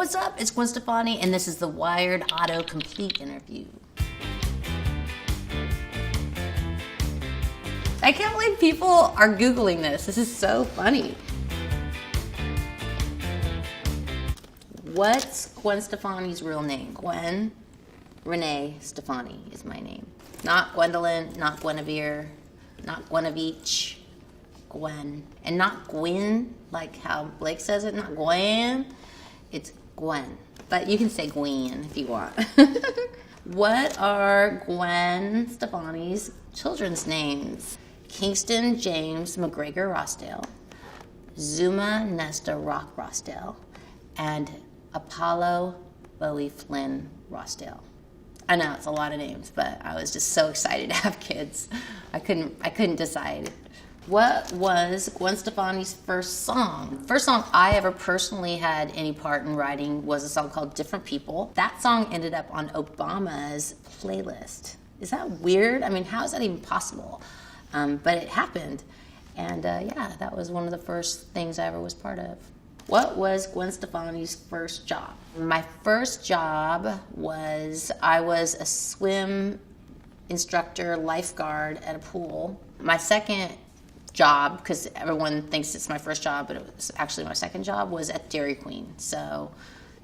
what's up? It's Gwen Stefani, and this is the Wired Autocomplete interview. I can't believe people are Googling this. This is so funny. What's Gwen Stefani's real name? Gwen Renee Stefani is my name. Not Gwendolyn, not Guinevere, not Guinevere, Gwen. And not Gwen, like how Blake says it, not Gwen. It's Gwen. But you can say Gwen if you want. What are Gwen Stefani's children's names? Kingston James McGregor Rossdale, Zuma Nesta Rock Rossdale, and Apollo Bowie Flynn Rossdale. I know it's a lot of names, but I was just so excited to have kids. I couldn't decide. What was Gwen Stefani's first song? First song I ever personally had any part in writing was a song called Different People. That song ended up on Obama's playlist. Is that weird? I mean, how is that even possible? But it happened. And yeah, that was one of the first things I ever was part of. What was Gwen Stefani's first job? My first job was, I was a swim instructor, lifeguard at a pool. My second job, because everyone thinks it's my first job, but it was actually my second job, was at Dairy Queen. So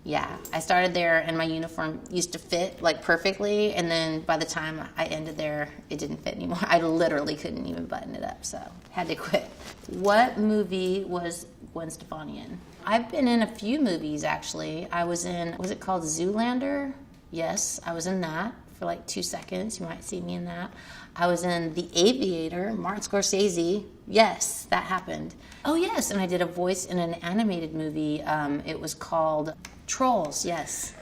yeah, I started there and my uniform used to fit like perfectly, and then by the time I ended there, it didn't fit anymore. I literally couldn't even button it up, so had to quit. What movie was Gwen Stefani in? I've been in a few movies actually. I was in, was it called Zoolander? Yes, I was in that for like 2 seconds. You might see me in that. I was in The Aviator, Martin Scorsese. Yes, that happened. Oh yes, and I did a voice in an animated movie. It was called Trolls, yes.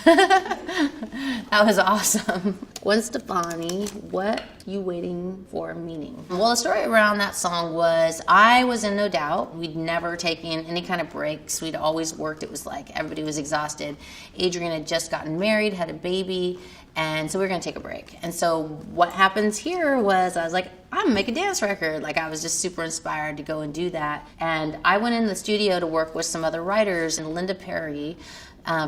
That was awesome. Gwen Stefani, what you waiting for meaning? Well, the story around that song was I was in No Doubt. We'd never taken any kind of breaks. We'd always worked. It was like everybody was exhausted. Adrian had just gotten married, had a baby, and so we were gonna take a break. And so what happens here was I was like, I'm gonna make a dance record. Like I was just super inspired to go and do that. And I went in the studio to work with some other writers, and Linda Perry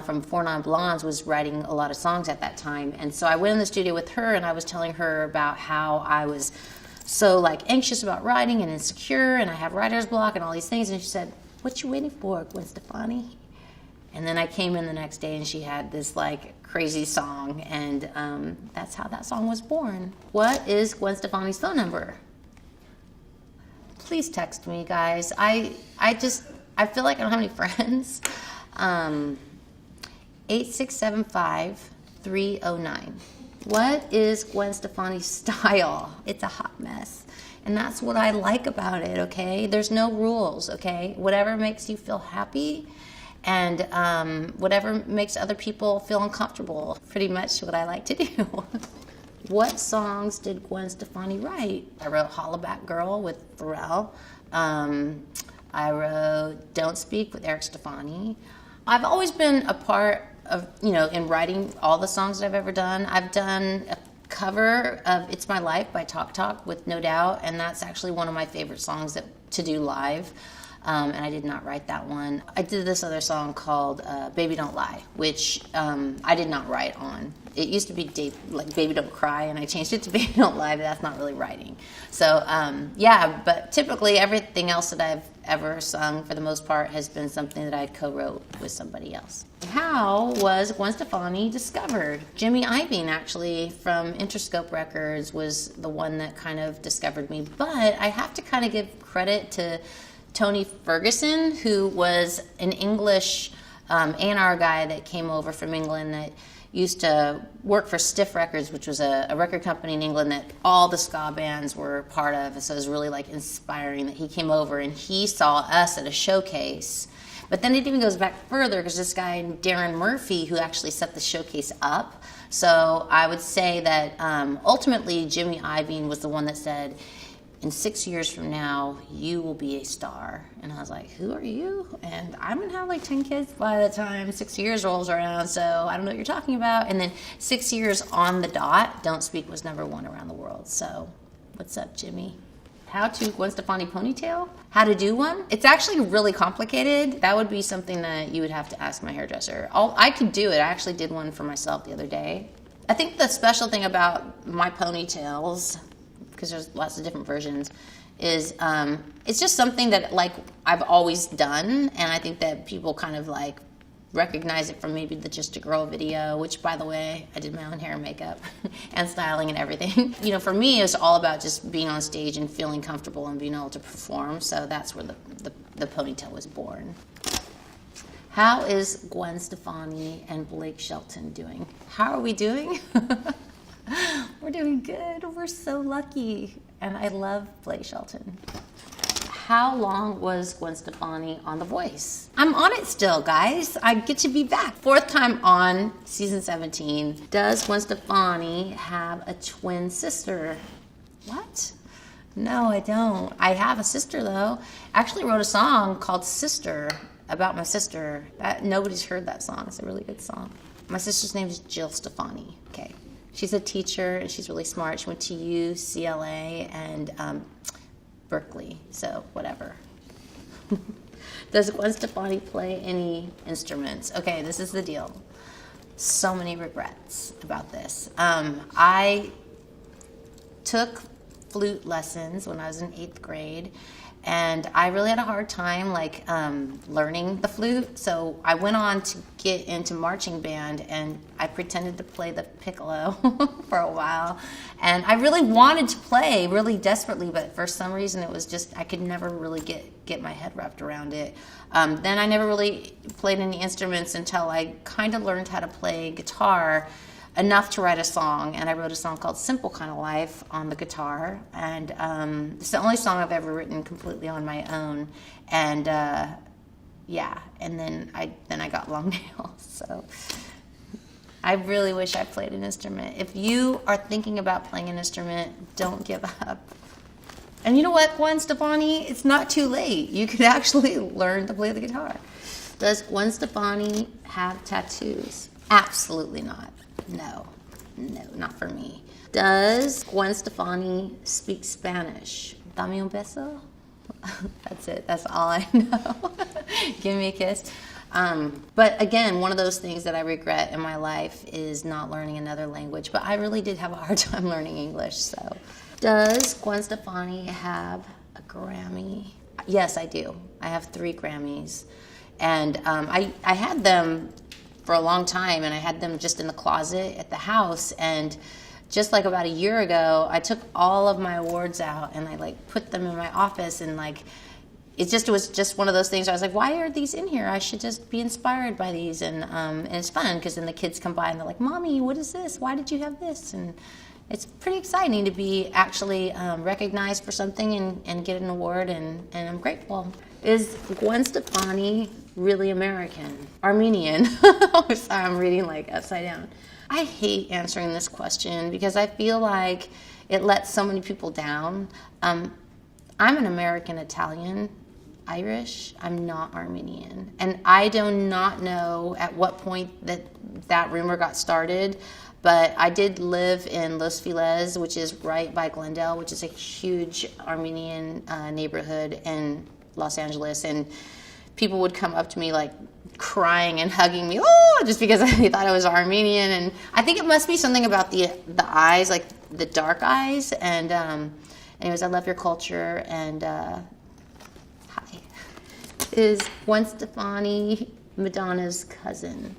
from 4 Non Blondes was writing a lot of songs at that time. And so I went in the studio with her and I was telling her about how I was so like anxious about writing and insecure and I have writer's block and all these things. And she said, what you waiting for, Gwen Stefani? And then I came in the next day and she had this like crazy song, and that's how that song was born. What is Gwen Stefani's phone number? Please text me, guys. I feel like I don't have any friends. 8675309. What is Gwen Stefani's style? It's a hot mess. And that's what I like about it, okay? There's no rules, okay? Whatever makes you feel happy and whatever makes other people feel uncomfortable. Pretty much what I like to do. What songs did Gwen Stefani write? I wrote Hollaback Girl with Pharrell. I wrote Don't Speak with Eric Stefani. I've always been a part of, in writing all the songs that I've ever done. I've done a cover of It's My Life by Talk Talk with No Doubt, and that's actually one of my favorite songs to do live. And I did not write that one. I did this other song called Baby Don't Lie, which I did not write on. It used to be Baby Don't Cry, and I changed it to Baby Don't Lie, but that's not really writing. So yeah, but typically everything else that I've ever sung, for the most part, has been something that I co-wrote with somebody else. How was Gwen Stefani discovered? Jimmy Iovine, actually, from Interscope Records, was the one that kind of discovered me. But I have to kind of give credit to Tony Ferguson, who was an English A&R guy that came over from England that used to work for Stiff Records, which was a record company in England that all the ska bands were part of. So it was really like inspiring that he came over and he saw us at a showcase. But then it even goes back further because this guy, Darren Murphy, who actually set the showcase up. So I would say that ultimately Jimmy Iovine was the one that said, in 6 years from now, you will be a star. And I was like, who are you? And I'm gonna have like 10 kids by the time 6 years rolls around, so I don't know what you're talking about. And then 6 years on the dot, Don't Speak was #1 around the world. So what's up, Jimmy? How to Gwen Stefani ponytail? How to do one? It's actually really complicated. That would be something that you would have to ask my hairdresser. I could do it. I actually did one for myself the other day. I think the special thing about my ponytails, because there's lots of different versions, is it's just something that like I've always done, and I think that people kind of like recognize it from maybe the Just a Girl video, which, by the way, I did my own hair and makeup and styling and everything. You know, for me, it's all about just being on stage and feeling comfortable and being able to perform. So that's where the ponytail was born. How is Gwen Stefani and Blake Shelton doing? How are we doing? We're doing good. We're so lucky. And I love Blake Shelton. How long was Gwen Stefani on The Voice? I'm on it still, guys. I get to be back. 4th time on season 17. Does Gwen Stefani have a twin sister? What? No, I don't. I have a sister, though. I actually wrote a song called Sister about my sister. Nobody's heard that song. It's a really good song. My sister's name is Jill Stefani. Okay. She's a teacher, and she's really smart. She went to UCLA and Berkeley, so whatever. Does Gwen Stefani play any instruments? Okay, this is the deal. So many regrets about this. I took flute lessons when I was in 8th grade, and I really had a hard time like learning the flute. So I went on to get into marching band, and I pretended to play the piccolo for a while. And I really wanted to play really desperately, but for some reason it was just, I could never really get my head wrapped around it. Then I never really played any instruments until I kind of learned how to play guitar enough to write a song, and I wrote a song called Simple Kind of Life on the guitar, and it's the only song I've ever written completely on my own. And yeah, and then I got long nails, so I really wish I played an instrument. If you are thinking about playing an instrument, don't give up. And you know what, Gwen Stefani? It's not too late. You could actually learn to play the guitar. Does Gwen Stefani have tattoos? Absolutely not. No, not for me. Does Gwen Stefani speak Spanish? Dame un beso? That's it. That's all I know. Give me a kiss. But again, one of those things that I regret in my life is not learning another language. But I really did have a hard time learning English. So, does Gwen Stefani have a Grammy? Yes, I do. I have 3 Grammys. And I had them for a long time, and I had them just in the closet at the house. And just like about a year ago, I took all of my awards out and I like put them in my office, and like it was just one of those things. I was like, why are these in here? I should just be inspired by these. And it's fun because then the kids come by and they're like, Mommy, what is this? Why did you have this? And it's pretty exciting to be actually recognized for something and get an award, and I'm grateful. Is Gwen Stefani really American? Armenian? Sorry, I'm reading like upside down. I hate answering this question because I feel like it lets so many people down. I'm an American Italian, Irish. I'm not Armenian. And I do not know at what point that rumor got started, but I did live in Los Feliz, which is right by Glendale, which is a huge Armenian neighborhood in Los Angeles, and people would come up to me like crying and hugging me, just because they thought I was Armenian. And I think it must be something about the eyes, like the dark eyes. And anyways, I love your culture. And hi. Is Gwen Stefani Madonna's cousin?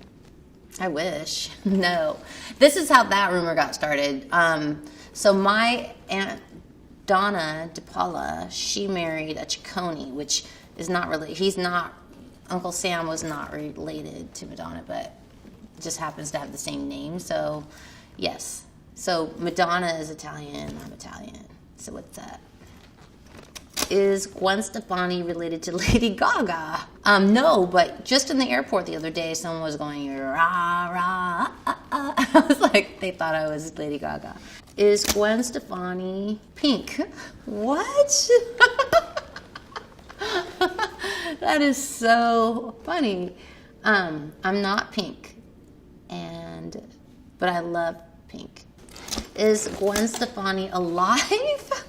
I wish. No. This is how that rumor got started. So my aunt Donna DePaula, she married a Ciccone, which is not really, Uncle Sam was not related to Madonna, but just happens to have the same name. So yes. So Madonna is Italian, I'm Italian. So what's that? Is Gwen Stefani related to Lady Gaga? No, but just in the airport the other day, someone was going, rah, rah, I was like, they thought I was Lady Gaga. Is Gwen Stefani pink? What? That is so funny. I'm not pink, but I love pink. Is Gwen Stefani alive?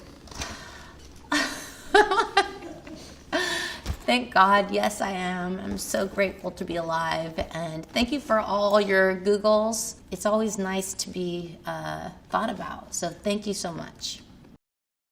Thank God, yes, I am. I'm so grateful to be alive. And thank you for all your Googles. It's always nice to be thought about. So thank you so much.